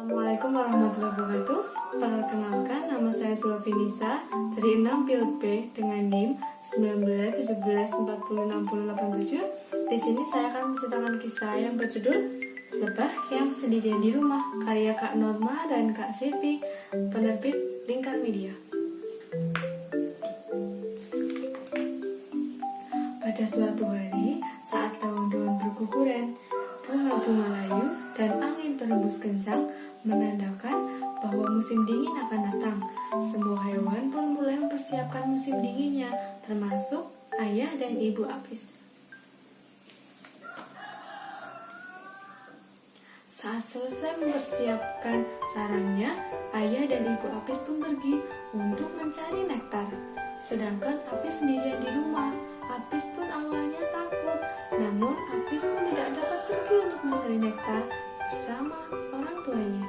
Assalamualaikum warahmatullahi wabarakatuh. Perkenalkan, nama saya Sulfi Nisa dari 6 PIOT B dengan NIM 1917406087. Di sini saya akan menceritakan kisah yang berjudul Lebah yang Sendirian di Rumah, karya Kak Norma dan Kak Siti, penerbit Lingkar Media. Pada suatu hari, saat daun-daun berguguran, bunga-bunga layu dan angin berembus kencang menandakan bahwa musim dingin akan datang. Semua hewan pun mulai mempersiapkan musim dinginnya, termasuk ayah dan ibu Apis. Saat selesai mempersiapkan sarangnya, ayah dan ibu Apis pun pergi untuk mencari nektar. Sedangkan Apis sendirian di rumah. Apis pun awalnya takut, namun Apis pun tidak dapat pergi untuk mencari nektar bersama orang tuanya.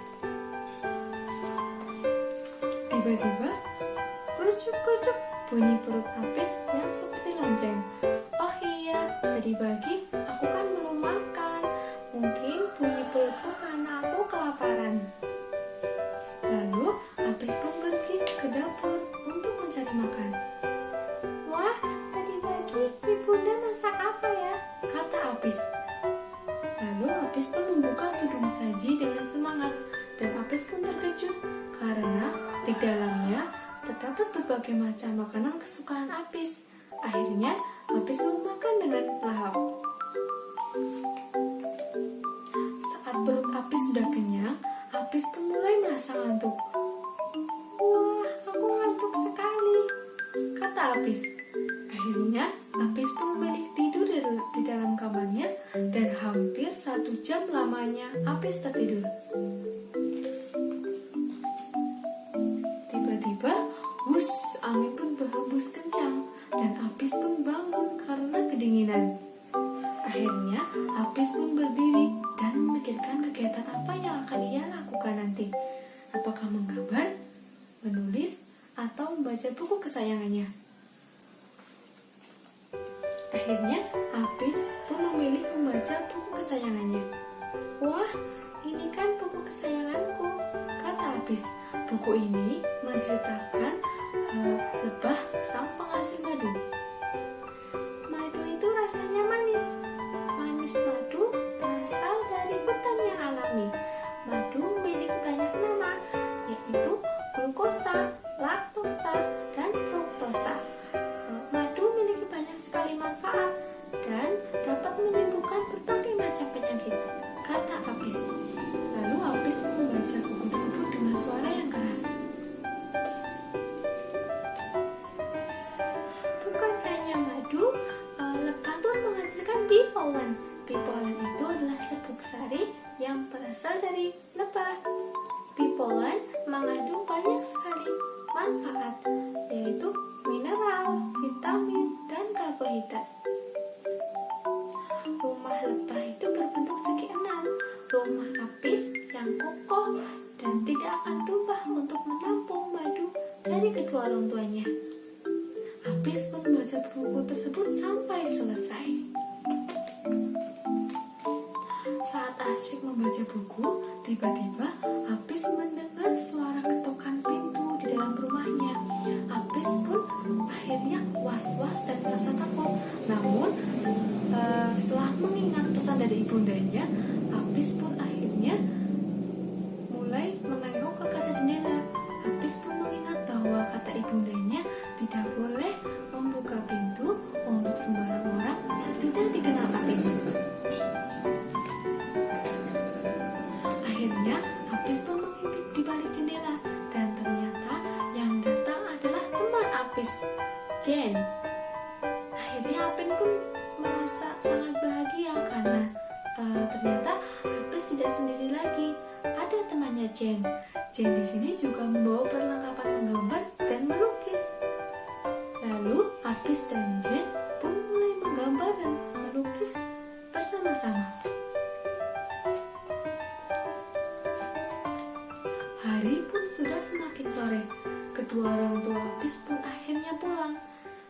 Tiba-tiba, kerucuk-kerucuk bunyi perut Apis yang seperti lonceng. Oh iya, tadi pagi aku kan belum makan. Mungkin bunyi perutku karena aku kelaparan. Lalu Apis pun pergi ke dapur untuk mencari makan. Wah, tadi pagi ibunda masak apa ya? Kata Apis. Lalu Apis pun membuka tudung saji dengan semangat, dan Apis pun terkejut karena di dalamnya terdapat berbagai macam makanan kesukaan Apis. Akhirnya Apis pun makan dengan lahap. Saat perut Apis sudah kenyang, Apis pun mulai merasa ngantuk. Wah, aku ngantuk sekali, kata Apis. Akhirnya Apis pun memilih tidur di dalam kamarnya, dan hampir 1 jam lamanya Apis tertidur. Tiba-tiba, wush, angin pun berhembus kencang, dan Apis pun bangun karena kedinginan. Akhirnya Apis pun berdiri dan memikirkan kegiatan apa yang akan ia lakukan nanti. Apakah menggambar, menulis, atau membaca buku kesayangannya? Akhirnya Apis pun memilih membaca buku kesayangannya. Wah, ini kan buku kesayanganku, kata Apis. Buku ini menceritakan lebah sang penghasil madu. Madu itu rasanya manis. Manis madu berasal dari hutan yang alami. Madu memiliki banyak nama, yaitu glukosa, laktosa, dan fruktosa. Madu memiliki banyak sekali manfaat dan dapat menyembuhkan berbagai macam penyakit, kata Apis. Lalu Apis membaca buku tersebut dengan suara yang keras. Bukan hanya madu, lebah pun menghasilkan bee pollen. Bee pollen itu adalah serbuk sari yang berasal dari lebah. Bee pollen mengandung banyak sekali manfaat, yaitu mineral, vitamin, dan karbohidrat. Rumah lebah itu berbentuk segi 6. Rumah Apis yang kokoh dan tidak akan tumpah untuk menampung madu dari kedua orang tuanya. Apis pun membaca buku tersebut sampai selesai. Saat asyik membaca buku, tiba-tiba Apis mendengar suara ketokan pintu di dalam rumahnya. Apis pun akhirnya was-was dan merasa takut. Namun setelah mengingat pesan dari ibundanya, Apis pun akhirnya mulai menengok ke kaca jendela. Apis pun mengingat bahwa kata ibundanya tidak boleh membuka pintu untuk sembarang orang yang tidak dikenal Apis. Akhirnya Apis pun mengintip di balik jendela, dan ternyata yang datang adalah teman Apis, Jane. Akhirnya Apis pun merasa sangat bahagia karena ternyata Apis tidak sendiri lagi, ada temannya Jane. Jane di sini juga membawa perlengkapan menggambar dan melukis. Lalu Apis dan Jane pun mulai menggambar dan melukis bersama-sama. Hari pun sudah semakin sore. Kedua orang tua Apis pun akhirnya pulang.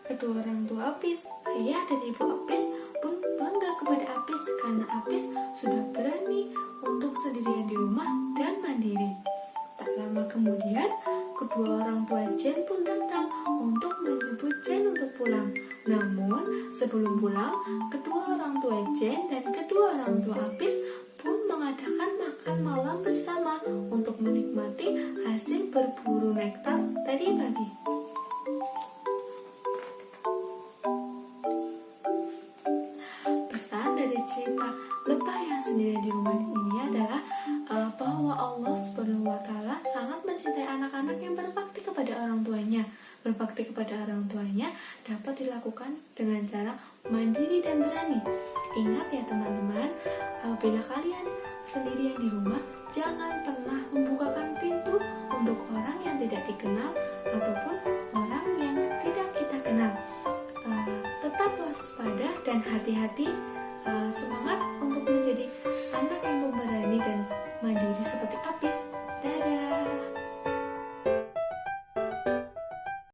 Kedua orang tua Apis, ayah dan ibu Apis, pun bangga kepada Apis karena Apis sudah berani untuk sendirian di rumah dan mandiri. mandiri. Tak lama kemudian, kedua orang tua Jane pun datang untuk menjemput Jane untuk pulang. Namun, sebelum pulang, kedua orang tua Jane dan kedua orang tua Apis pun mengadakan makan malam bersama untuk menikmati hasil berburu nektar tadi pagi. Pesan dari cerita lebah yang sendirian di rumah ini adalah bahwa Allah Subhanahu wa Ta'ala sangat mencintai anak-anak yang berbakti kepada orang tuanya. Berbakti kepada orang tuanya dapat dilakukan dengan cara mandiri dan berani. Ingat ya teman-teman, apabila kalian sendirian di rumah, jangan pernah membukakan pintu untuk orang yang tidak dikenal ataupun orang yang tidak kita kenal. Tetap waspada dan hati-hati, semangat untuk menjadi